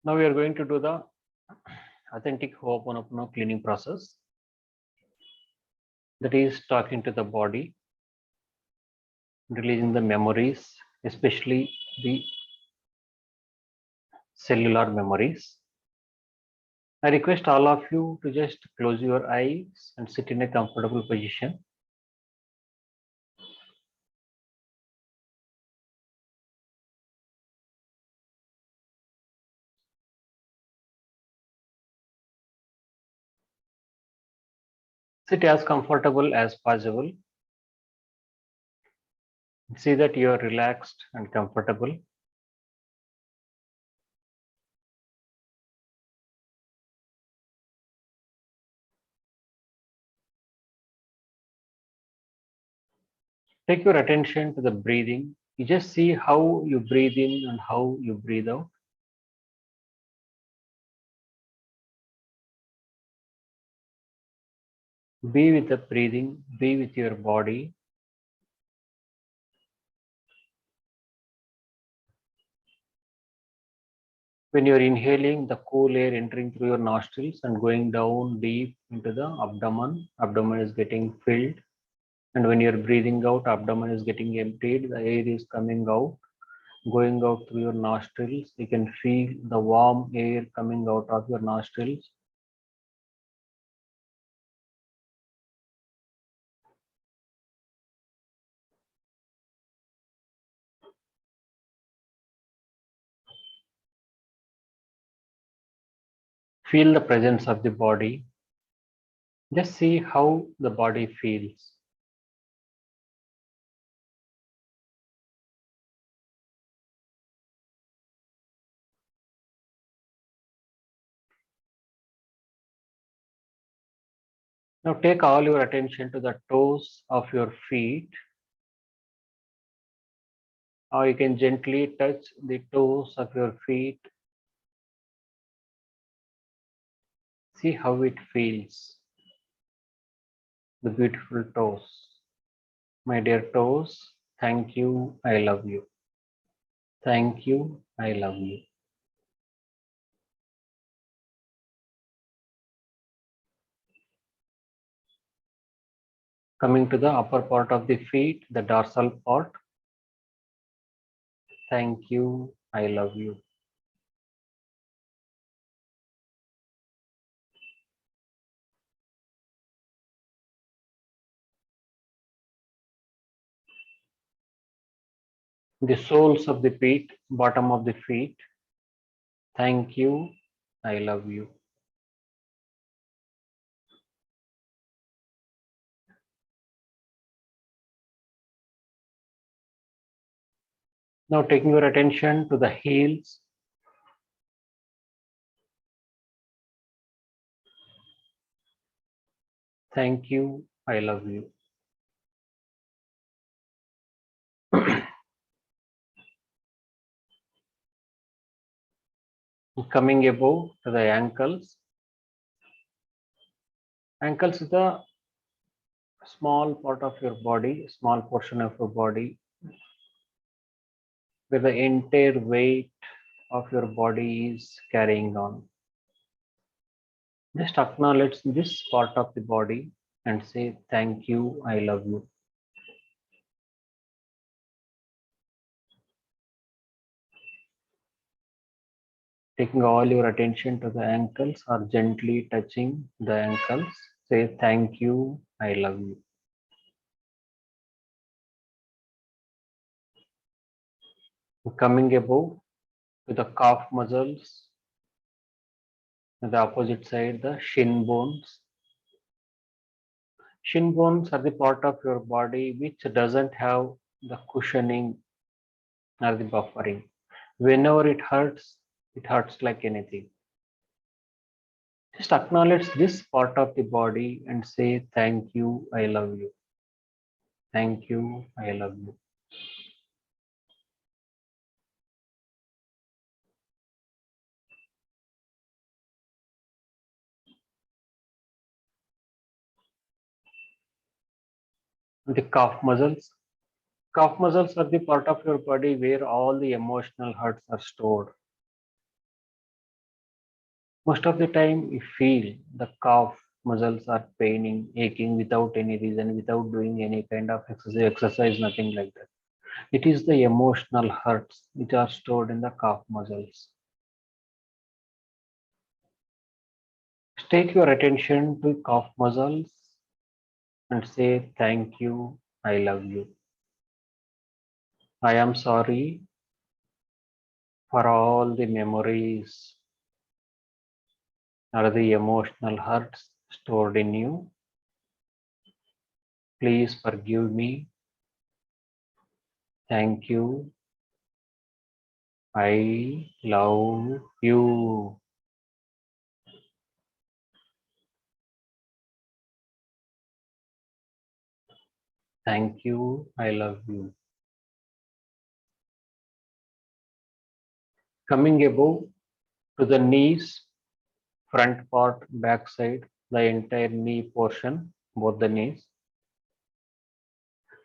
Now we are going to do the authentic Ho'oponopono cleaning process. That is talking to the body, releasing the memories, especially the cellular memories. I request all of you to just close your eyes and sit in a comfortable position. Sit as comfortable as possible. See that you are relaxed and comfortable. Take your attention to the breathing. You just see how you breathe in and how you breathe out. Be with the breathing, be with your body. When you're inhaling, the cool air entering through your nostrils and going down deep into the abdomen is getting filled. And when you're breathing out, abdomen is getting emptied, the air is coming out, going out through your nostrils. You can feel the warm air coming out of your nostrils. Feel the presence of the body. Just see how the body feels. Now take all your attention to the toes of your feet, or you can gently touch the toes of your feet. See how it feels. The beautiful toes. My dear toes, thank you, I love you. Thank you, I love you. Coming to the upper part of the feet, the dorsal part. Thank you, I love you. The soles of the feet, bottom of the feet. Thank you, I love you. Now taking your attention to the heels. Thank you, I love you. Coming above to the ankles. Ankles is the small part of your body, small portion of your body, where the entire weight of your body is carrying on. Just acknowledge this part of the body and say, thank you, I love you. Taking all your attention to the ankles or gently touching the ankles, say, thank you, I love you. Coming above to the calf muscles, on the opposite side, the shin bones. Shin bones are the part of your body which doesn't have the cushioning or the buffering. Whenever it hurts like anything. Just acknowledge this part of the body and say, thank you, I love you. Thank you, I love you. The calf muscles. Calf muscles are the part of your body where all the emotional hurts are stored. Most of the time, we feel the calf muscles are paining, aching without any reason, without doing any kind of exercise, nothing like that. It is the emotional hurts which are stored in the calf muscles. Take your attention to calf muscles and say, thank you, I love you. I am sorry for all the memories or the emotional hurts stored in you. Please forgive me. Thank you. I love you. Thank you. I love you. Coming above to the knees, front part, back side, the entire knee portion, both the knees.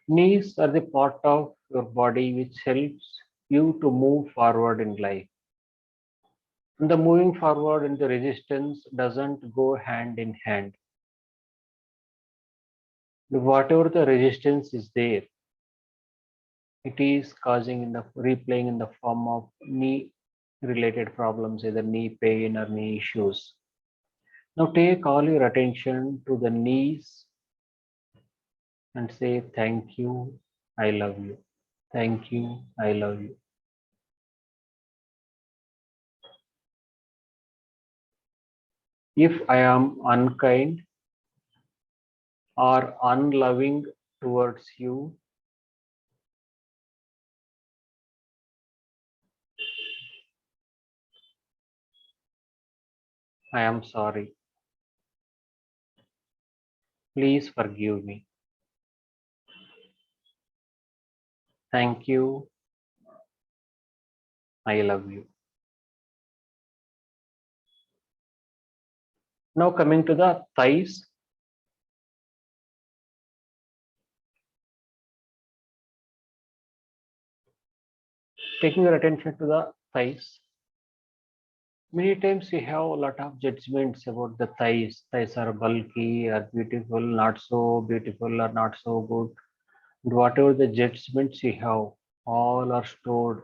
Knees are the part of your body which helps you to move forward in life. And the moving forward and the resistance doesn't go hand in hand. Whatever the resistance is there, it is causing in the replaying in the form of knee related problems, either knee pain or knee issues. Now take all your attention to the knees and say, thank you, I love you. Thank you, I love you. If I am unkind or unloving towards you, I am sorry. Please forgive me. Thank you, I love you. Now coming to the thighs, taking your attention to the thighs. Many times we have a lot of judgments about the thighs. Thighs are bulky or beautiful, not so beautiful or not so good. And whatever the judgments we have, all are stored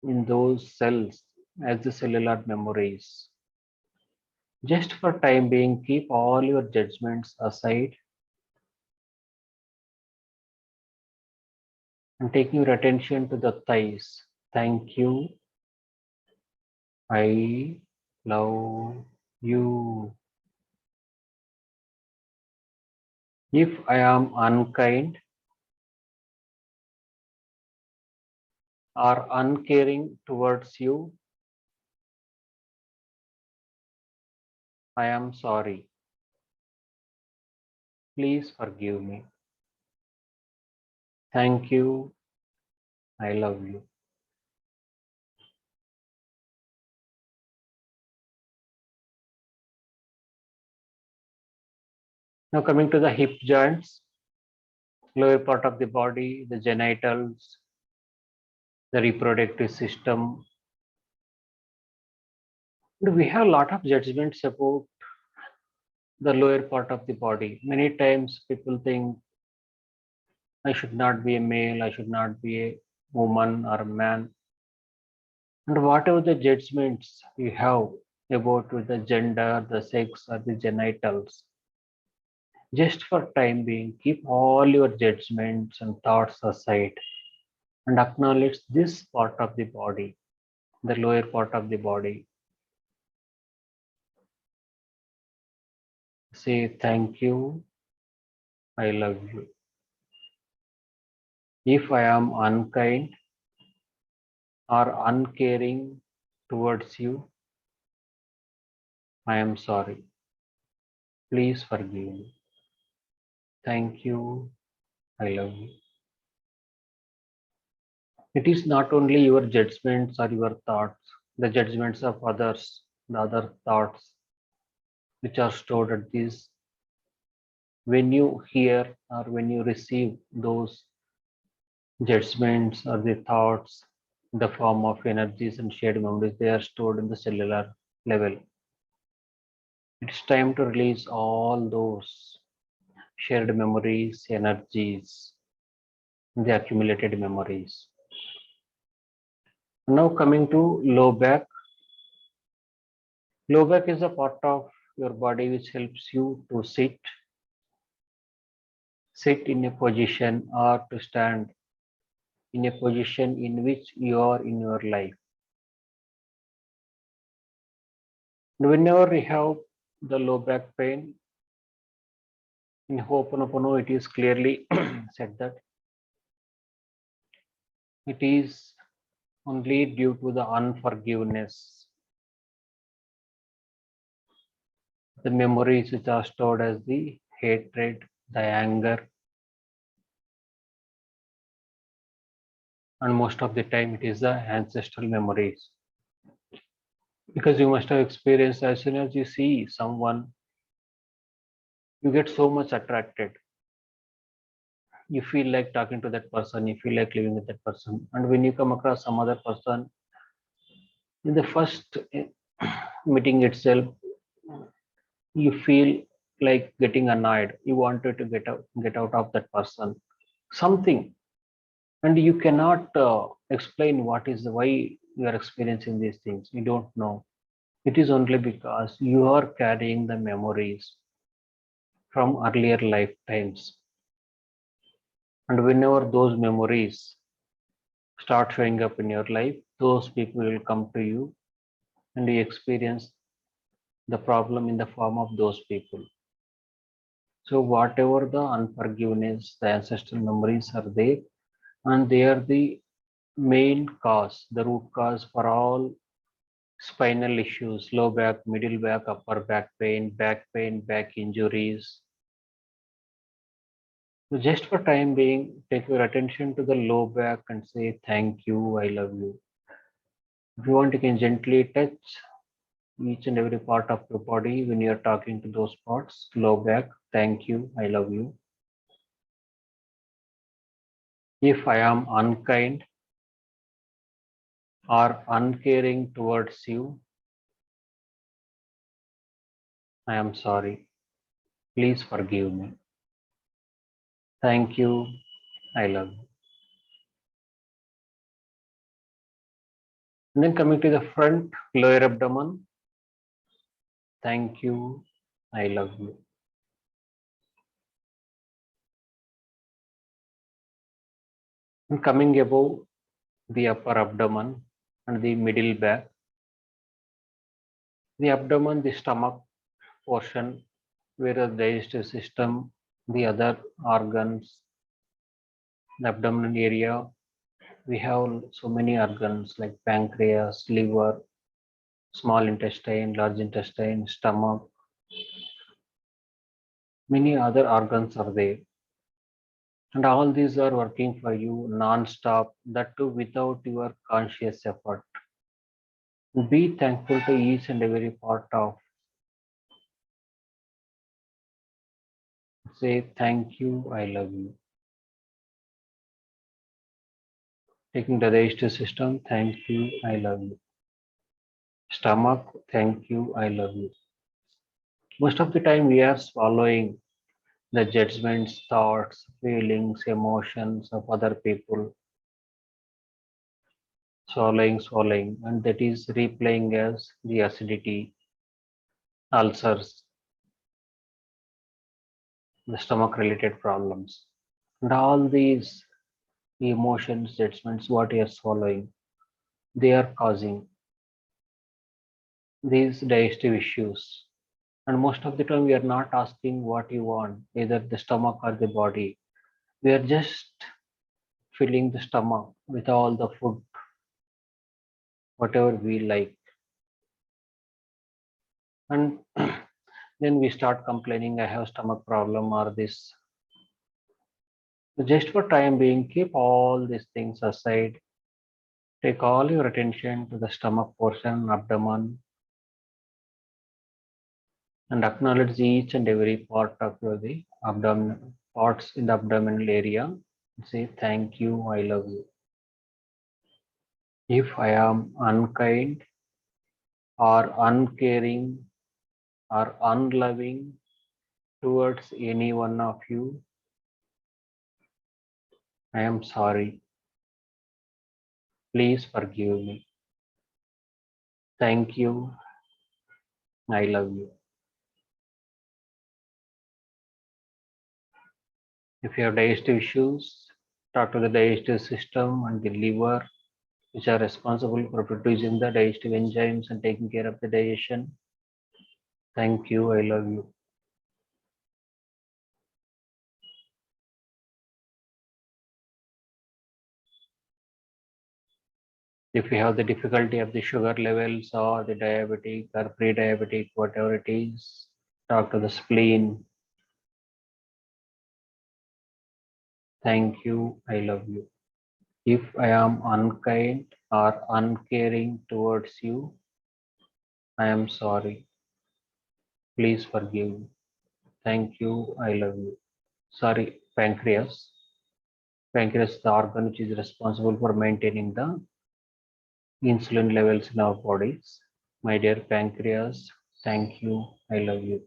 in those cells as the cellular memories. Just for time being, keep all your judgments aside and taking your attention to the thighs. Thank you. I love you. If I am unkind or uncaring towards you, I am sorry. Please forgive me. Thank you. I love you. Now coming to the hip joints, lower part of the body, the genitals, the reproductive system. We have a lot of judgments about the lower part of the body. Many times people think I should not be a male, I should not be a woman or a man. And whatever the judgments you have about the gender, the sex, or the genitals, just for time being, keep all your judgments and thoughts aside and acknowledge this part of the body, the lower part of the body. Say thank you, I love you. If I am unkind or uncaring towards you, I am sorry. Please forgive me. Thank you, I love you. It is not only your judgments or your thoughts, the judgments of others, the other thoughts which are stored at this. When you hear or when you receive those judgments or the thoughts in the form of energies and shared memories, they are stored in the cellular. level. It's time to release all those shared memories, energies, the accumulated memories. Now coming to low back. Low back is a part of your body which helps you to sit in a position or to stand in a position in which you are in your life. Whenever you have the low back pain, in Ho'oponopono it is clearly said that it is only due to the unforgiveness, the memories which are stored as the hatred, the anger, and most of the time it is the ancestral memories. Because you must have experienced as soon as you see someone, you get so much attracted. You feel like talking to that person, you feel like living with that person. And when you come across some other person, in the first meeting itself, you feel like getting annoyed. You wanted to get out of that person. Something, and you cannot explain what is why you are experiencing these things. You don't know. It is only because you are carrying the memories from earlier lifetimes. And whenever those memories start showing up in your life, those people will come to you and you experience the problem in the form of those people. So, whatever the unforgiveness, the ancestral memories are there, and they are the main cause, the root cause for all spinal issues, low back, middle back, upper back pain, back injuries. So just for time being, take your attention to the low back and say thank you, I love you. If you want, you can gently touch each and every part of your body when you're talking to those parts. Low back, thank you, I love you. If I am unkind or uncaring towards you, I am sorry. Please forgive me. Thank you, I love you. And then coming to the front, lower abdomen, thank you, I love you. And coming above the upper abdomen and the middle back, the abdomen, the stomach portion, where the digestive system, the other organs, the abdominal area, we have so many organs like pancreas, liver, small intestine, large intestine, stomach, many other organs are there. And all these are working for you non-stop, that too without your conscious effort. Be thankful to each and every part of. Say thank you, I love you. Taking the digestive system, thank you, I love you. Stomach, thank you, I love you. Most of the time we are swallowing the judgments, thoughts, feelings, emotions of other people, swallowing, and that is replaying as the acidity, ulcers, the stomach related problems. And all these emotions, judgments, what you are swallowing, they are causing these digestive issues. And most of the time, we are not asking what you want, either the stomach or the body. We are just filling the stomach with all the food, whatever we like. And then we start complaining, I have stomach problem or this. So just for time being, keep all these things aside. Take all your attention to the stomach portion, abdomen, and acknowledge each and every part of your the abdomen, parts in the abdominal area. Say thank you, I love you. If I am unkind or uncaring or unloving towards any one of you, I am sorry. Please forgive me. Thank you. I love you. If you have digestive issues, talk to the digestive system and the liver, which are responsible for producing the digestive enzymes and taking care of the digestion. Thank you. I love you. If you have the difficulty of the sugar levels or the diabetic or pre-diabetic, whatever it is, talk to the spleen. Thank you. I love you. If I am unkind or uncaring towards you, I am sorry. Please forgive me. Thank you. I love you. Sorry, pancreas. Pancreas is the organ which is responsible for maintaining the insulin levels in our bodies. My dear pancreas, thank you. I love you.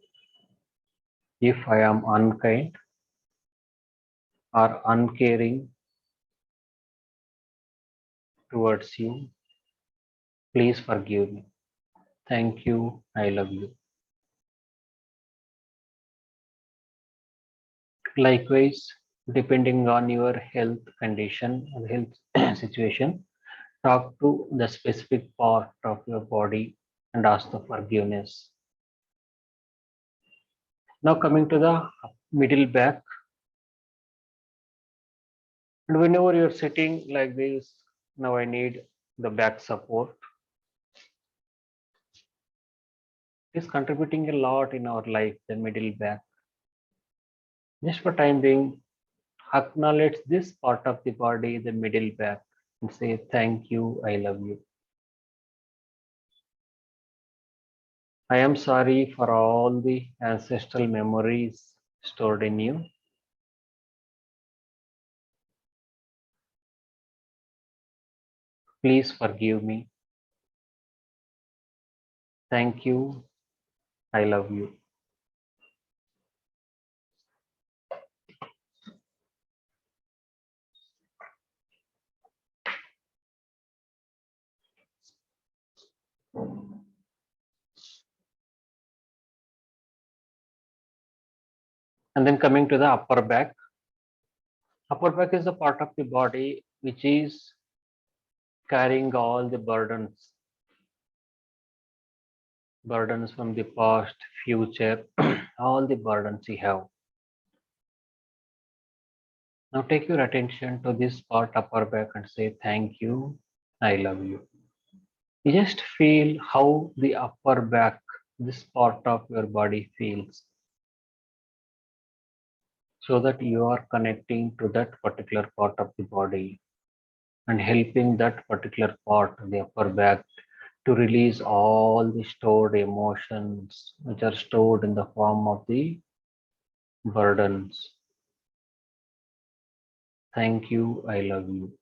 If I am unkind or uncaring towards you, please forgive me. Thank you. I love you. Likewise, depending on your health condition or health situation, talk to the specific part of your body and ask for forgiveness. Now coming to the middle back, and whenever you're sitting like this, now I need the back support. It is contributing a lot in our life, the middle back. Just for time being, acknowledge this part of the body, the middle back, and say thank you, I love you. I am sorry for all the ancestral memories stored in you. Please forgive me. Thank you. I love you. And then coming to the upper back. Upper back is the part of the body which is carrying all the burdens from the past, future, all the burdens you have. Now take your attention to this part, upper back, and say thank you, I love you. You just feel how the upper back, this part of your body feels, so that you are connecting to that particular part of the body and helping that particular part, the upper back, to release all the stored emotions which are stored in the form of the burdens. Thank you, I love you.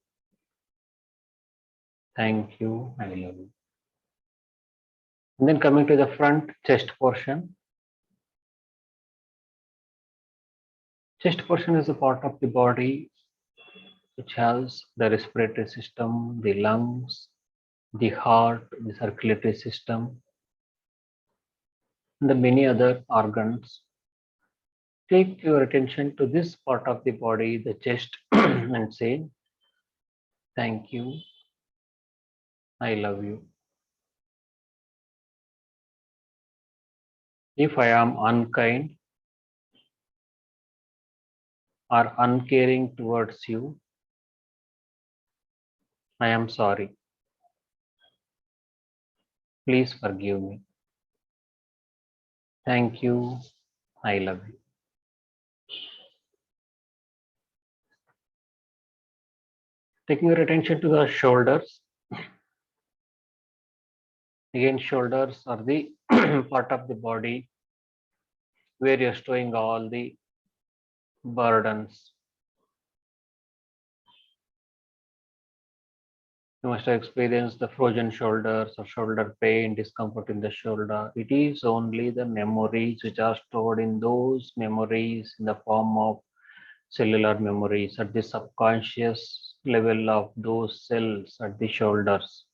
Thank you, I love you. And then coming to the front chest portion. Chest portion is a part of the body which has the respiratory system, the lungs, the heart, the circulatory system, and the many other organs. Take your attention to this part of the body, the chest, and say, thank you, I love you. If I am unkind or uncaring towards you, I am sorry. Please forgive me. Thank you, I love you. Taking your attention to the shoulders. Again, shoulders are the part of the body where you're storing all the burdens. You must have experienced the frozen shoulders or shoulder pain, discomfort in the shoulder. It is only the memories which are stored in those memories in the form of cellular memories at the subconscious level of those cells at the shoulders.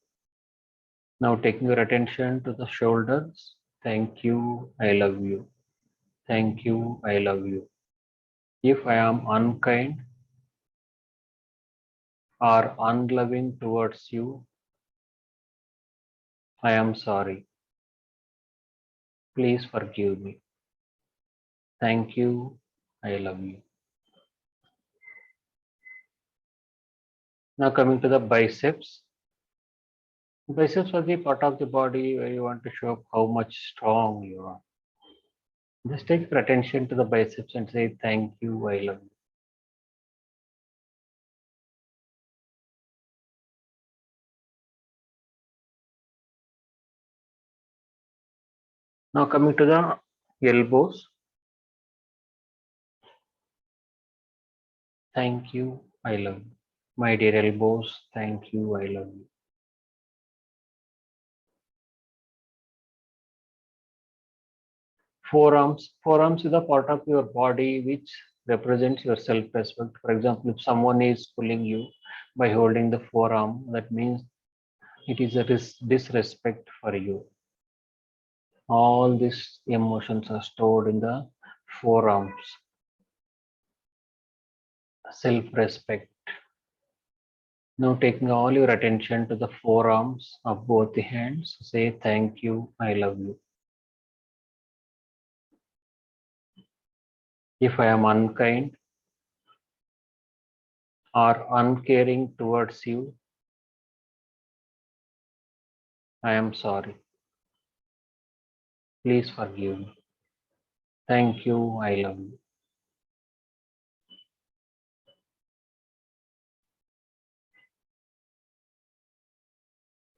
Now taking your attention to the shoulders. Thank you, I love you. Thank you, I love you. If I am unkind or unloving towards you, I am sorry. Please forgive me. Thank you, I love you. Now coming to the biceps. Biceps are the part of the body where you want to show up how much strong you are. Just take your attention to the biceps and say, thank you, I love you. Now coming to the elbows. Thank you, I love you. My dear elbows, thank you, I love you. Forearms. Forearms is a part of your body which represents your self-respect. For example, if someone is pulling you by holding the forearm, that means it is a disrespect for you. All these emotions are stored in the forearms. Self-respect. Now taking all your attention to the forearms of both the hands, say thank you, I love you. If I am unkind or uncaring towards you, I am sorry. Please forgive me. Thank you, I love you.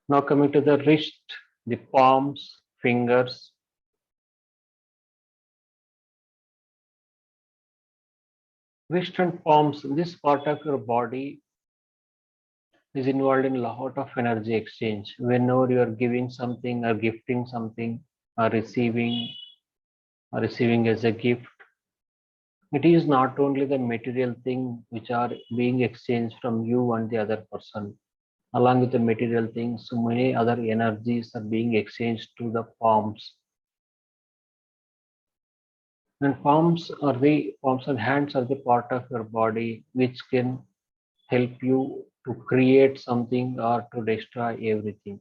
Now coming to the wrist, the palms, fingers. Wrist and palms, this part of your body is involved in a lot of energy exchange. Whenever you are giving something or gifting something or receiving as a gift, it is not only the material thing which are being exchanged from you and the other person. Along with the material things, so many other energies are being exchanged to the palms. And palms and hands are the part of your body which can help you to create something or to destroy everything.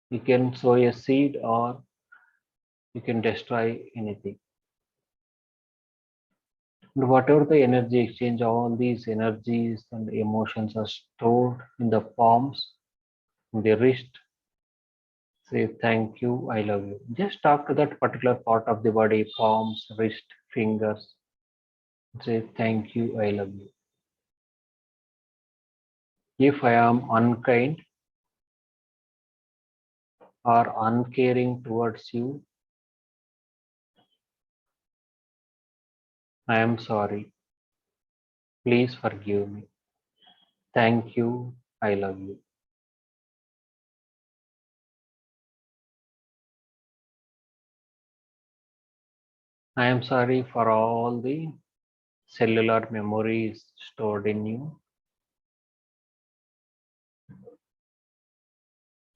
You can sow a seed or you can destroy anything. And whatever the energy exchange, all these energies and emotions are stored in the palms, in the wrist. Say thank you, I love you. Just talk to that particular part of the body, palms, wrist, fingers. Say thank you, I love you. If I am unkind or uncaring towards you, I am sorry. Please forgive me. Thank you, I love you. I am sorry for all the cellular memories stored in you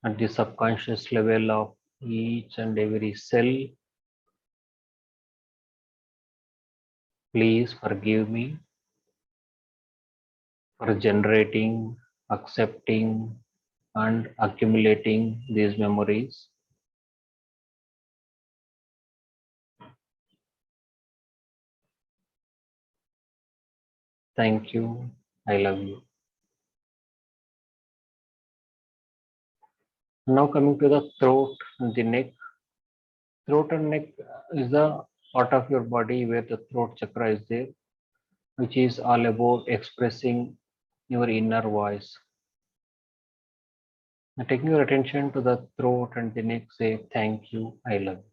at the subconscious level of each and every cell. Please forgive me for generating, accepting, and accumulating these memories. Thank you. I love you. Now coming to the throat and the neck. Throat and neck is the part of your body where the throat chakra is there, which is all about expressing your inner voice. Now, taking your attention to the throat and the neck, say thank you, I love you.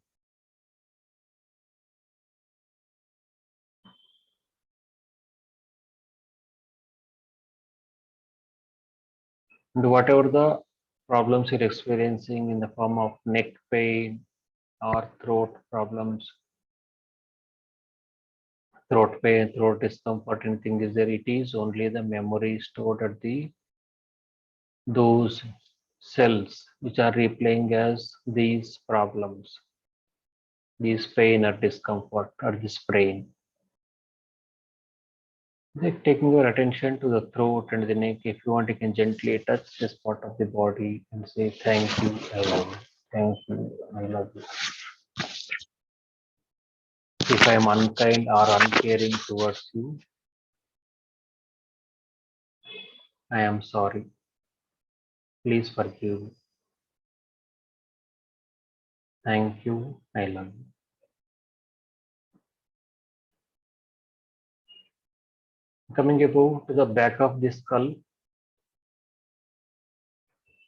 And whatever the problems you're experiencing in the form of neck pain or throat pain, throat discomfort, anything is there, it is only the memory stored at the those cells which are replaying as these problems, these pain or discomfort or this pain. Like taking your attention to the throat and the neck, if you want, you can gently touch this part of the body and say, "Thank you, I love you. Thank you, I love you." If I am unkind or uncaring towards you, I am sorry. Please forgive me. Thank you, I love you. Coming above to the back of the skull.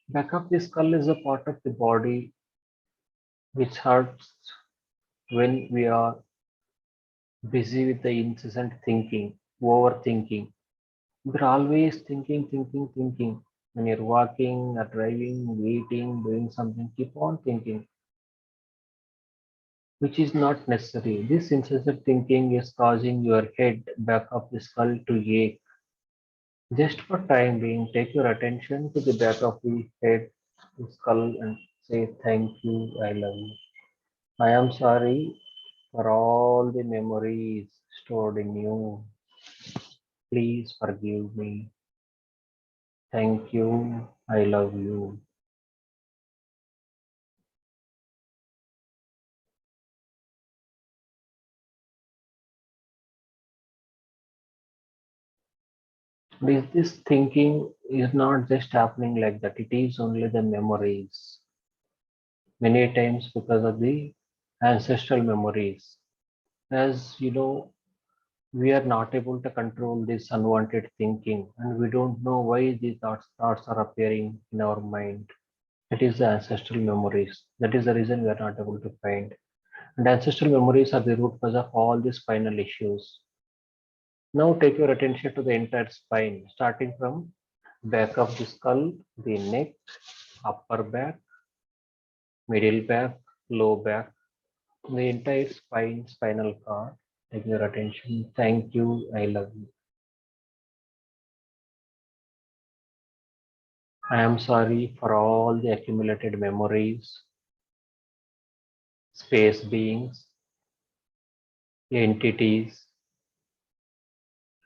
Back of the skull is a part of the body which hurts when we are busy with the incessant thinking, overthinking. We're always thinking, thinking, thinking. When you're walking or driving, eating, doing something, keep on thinking, which is not necessary. This incessant thinking is causing your head, back of the skull to ache. Just for time being, take your attention to the back of the head, the skull, and say, "Thank you, I love you. I am sorry for all the memories stored in you. Please forgive me. Thank you. I love you." This thinking is not just happening like that. It is only the memories. Many times because of the ancestral memories. As you know, we are not able to control this unwanted thinking, and we don't know why these thoughts are appearing in our mind. It is the ancestral memories. That is the reason we are not able to find. And ancestral memories are the root cause of all these spinal issues. Now take your attention to the entire spine, starting from back of the skull, the neck, upper back, middle back, low back, the entire spine, spinal cord. Take your attention. Thank you. I love you. I am sorry for all the accumulated memories, space beings, entities,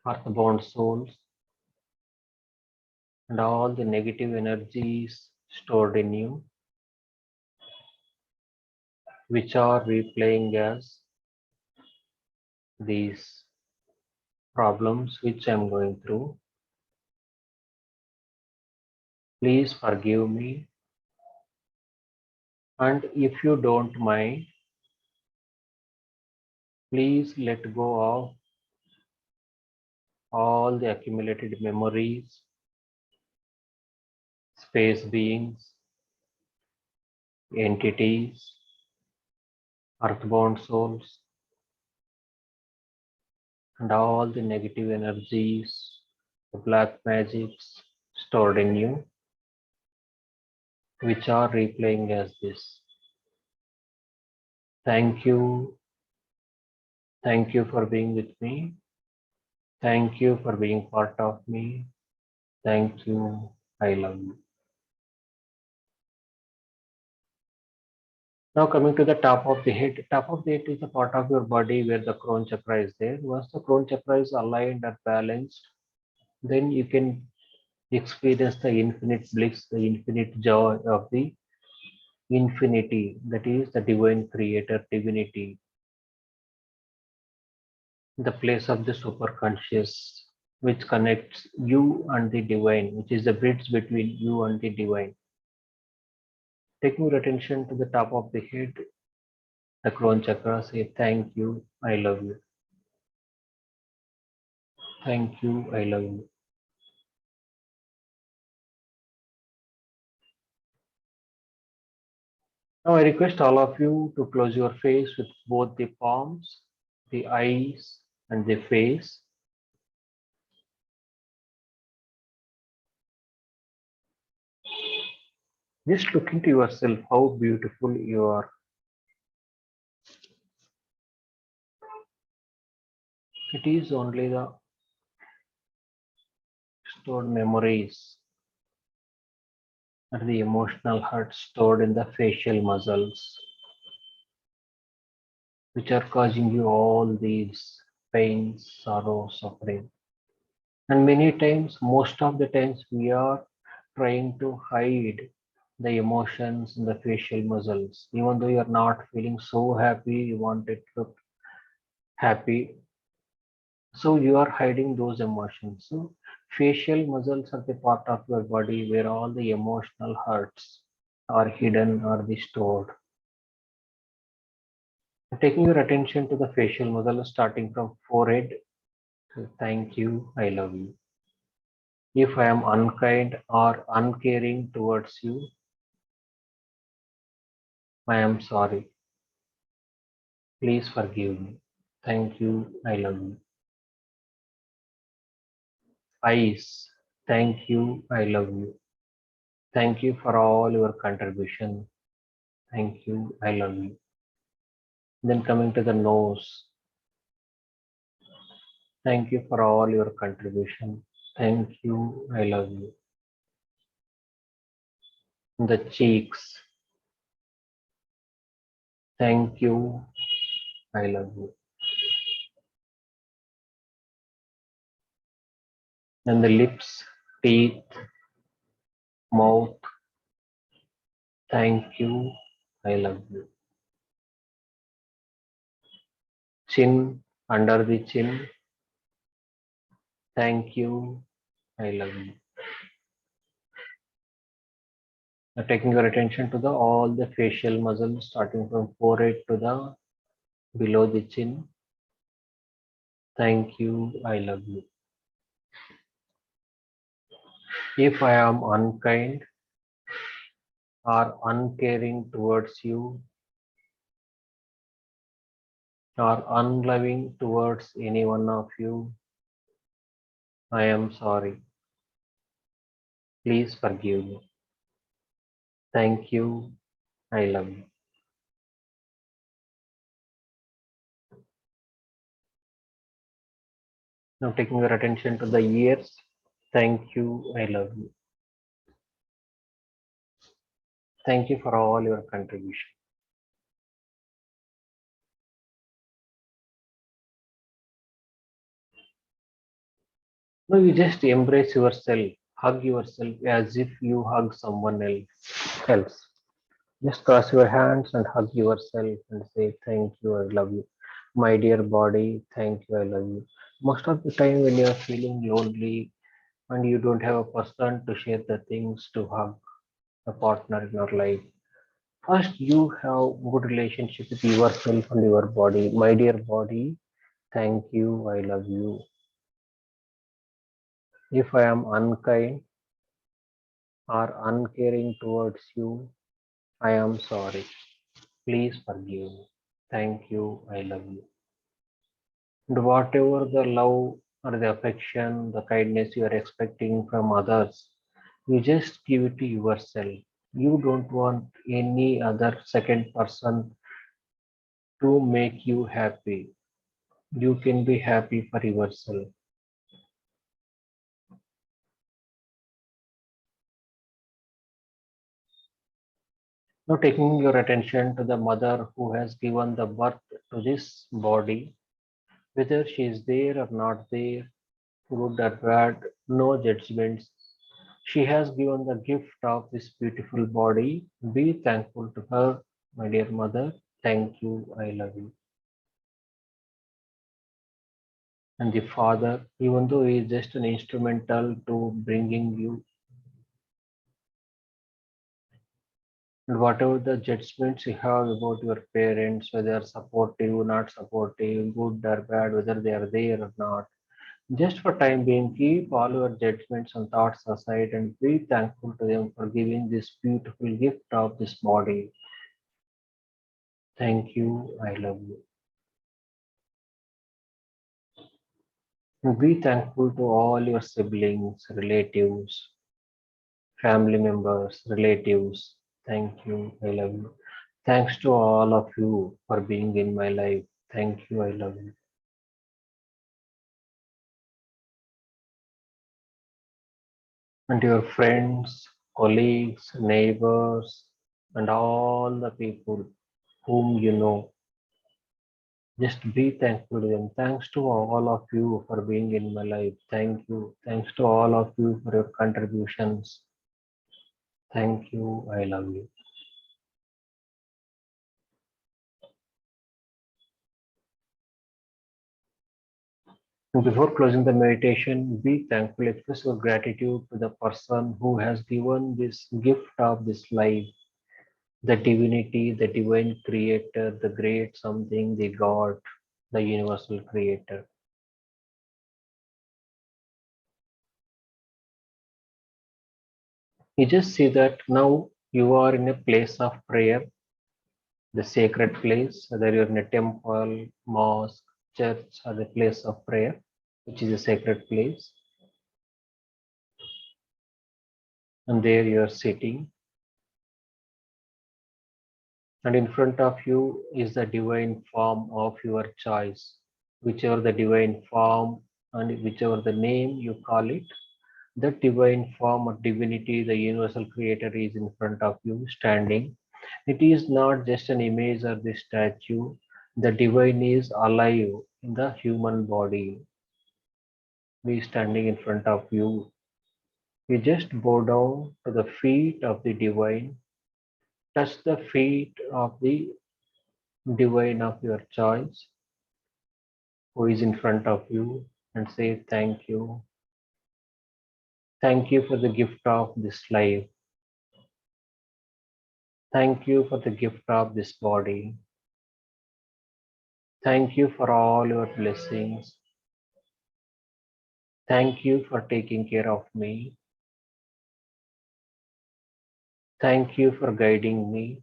earthbound souls, and all the negative energies stored in you, which are replaying as these problems which I am going through. Please forgive me. And if you don't mind, please let go of all the accumulated memories, space beings, entities, earthbound souls, and all the negative energies, the black magics stored in you, which are replaying as this. Thank you. Thank you for being with me. Thank you for being part of me. Thank you. I love you. Now coming to the top of the head. Top of the head is the part of your body where the crown chakra is there. Once the crown chakra is aligned and balanced, then you can experience the infinite bliss, the infinite joy of the infinity, that is the divine creator divinity, the place of the superconscious, which connects you and the divine, which is the bridge between you and the divine. Taking your attention to the top of the head, the crown chakra, say thank you, I love you. Thank you, I love you. Now I request all of you to close your face with both the palms, the eyes, and the face. Just look into yourself, how beautiful you are. It is only the stored memories or the emotional hurt stored in the facial muscles, which are causing you all these pains, sorrow, suffering. And many times, most of the times, we are trying to hide the emotions in the facial muscles. Even though you're not feeling so happy, you want it to look happy. So you are hiding those emotions. So facial muscles are the part of your body where all the emotional hurts are hidden or the stored. Taking your attention to the facial muscle starting from forehead. So thank you, I love you. If I am unkind or uncaring towards you, I am sorry. Please forgive me. Thank you, I love you. Eyes. Thank you, I love you. Thank you for all your contribution. Thank you, I love you. Then coming to the nose. Thank you for all your contribution. Thank you, I love you. The cheeks. Thank you, I love you. And the lips, teeth, mouth. Thank you, I love you. Chin, under the chin. Thank you, I love you. Now taking your attention to the all the facial muscles starting from forehead to the below the chin. Thank you, I love you. If I am unkind or uncaring towards you or unloving towards any one of you, I am sorry. Please forgive me. Thank you, I love you. Now taking your attention to the ears. Thank you, I love you. Thank you for all your contribution. No, you just embrace yourself, hug yourself as if you hug someone else. Just cross your hands and hug yourself and say, thank you, I love you. My dear body, thank you, I love you. Most of the time, when you're feeling lonely and you don't have a person to share the things to hug, a partner in your life, first you have good relationship with yourself and your body. My dear body, thank you, I love you. If I am unkind or uncaring towards you, I am sorry. Please forgive me. Thank you, I love you. And whatever the love or the affection, the kindness you are expecting from others, you just give it to yourself. You don't want any other second person to make you happy. You can be happy for yourself. Now, taking your attention to the mother who has given the birth to this body, whether she is there or not there, good or bad, no judgments. She has given the gift of this beautiful body. Be thankful to her, my dear mother. Thank you. I love you. And the father, even though he is just an instrumental to bringing you, and whatever the judgments you have about your parents, whether supportive, not supportive, good or bad, whether they are there or not, just for time being, keep all your judgments and thoughts aside and be thankful to them for giving this beautiful gift of this body. Thank you. I love you. And be thankful to all your siblings, relatives, family members, relatives. Thank you. I love you. Thanks to all of you for being in my life. Thank you. I love you. And your friends, colleagues, neighbors, and all the people whom you know. Just be thankful to them. Thanks to all of you for being in my life. Thank you. Thanks to all of you for your contributions. Thank you. I love you. And before closing the meditation, be thankful. Express your gratitude to the person who has given this gift of this life, the divinity, the divine creator, the great something, the God, the universal creator. You just see that now you are in a place of prayer, the sacred place, whether you're in a temple, mosque, church, or the place of prayer, which is a sacred place, and there you are sitting, and in front of you is the divine form of your choice, whichever the divine form and whichever the name you call it, that divine form or divinity, the universal creator is in front of you standing. It is not just an image or the statue. The divine is alive in the human body. He is standing in front of you. You just bow down to the feet of the divine, touch the feet of the divine of your choice, who is in front of you, and say, thank you. Thank you for the gift of this life. Thank you for the gift of this body. Thank you for all your blessings. Thank you for taking care of me. Thank you for guiding me.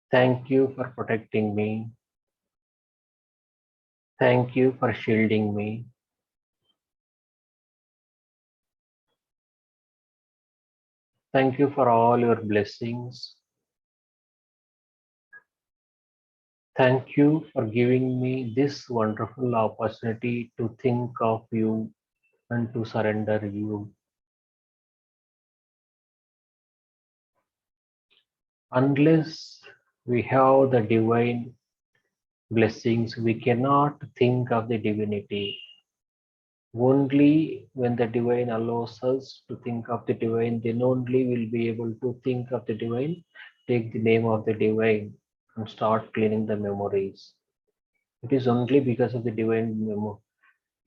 Thank you for protecting me. Thank you for shielding me. Thank you for all your blessings. Thank you for giving me this wonderful opportunity to think of you and to surrender you. Unless we have the divine blessings, we cannot think of the divinity. Only when the divine allows us to think of the divine, then only we'll be able to think of the divine, take the name of the divine, and start cleaning the memories. It is only because of the divine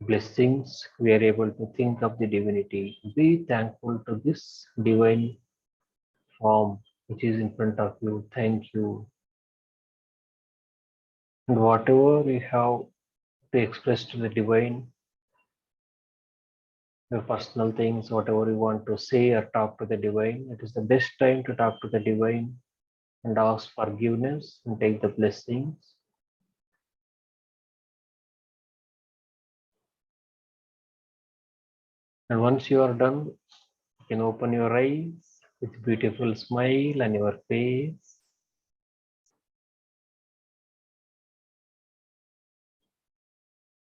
blessings we are able to think of the divinity. Be thankful to this divine form which is in front of you. Thank you. And whatever you have to express to the divine, your personal things, whatever you want to say or talk to the divine, it is the best time to talk to the divine and ask forgiveness and take the blessings. And once you are done, you can open your eyes with beautiful smile on your face.